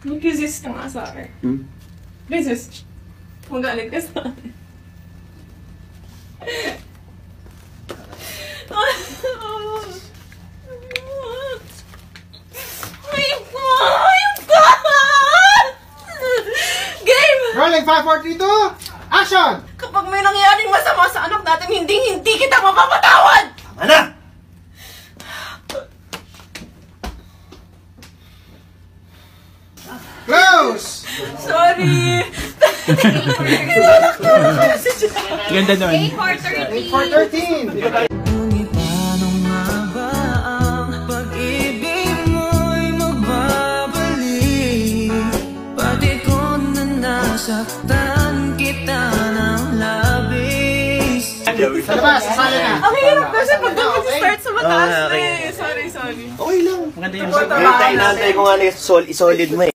Mag-resist ka nga sa akin. Resist. Magalit ka sa akin. Game! Rolling 5, 4, 3, 2, action! Kapag may nangyaring masama sa anak natin, hindi kita mapapatawad! Tama na! Close! Sorry! Ganda nun. 4, 13. Ngunit paano nga ba ang pag-ibig mo'y magbabalik? Pati ko na nasaktan kita ng labis. Sa labas, sasali na. Ang hirap kasi pag mag-start sa mataas Okay. na eh. Sorry. Okay lang. Maganda yung Inaantay ko nga na isolid mo eh.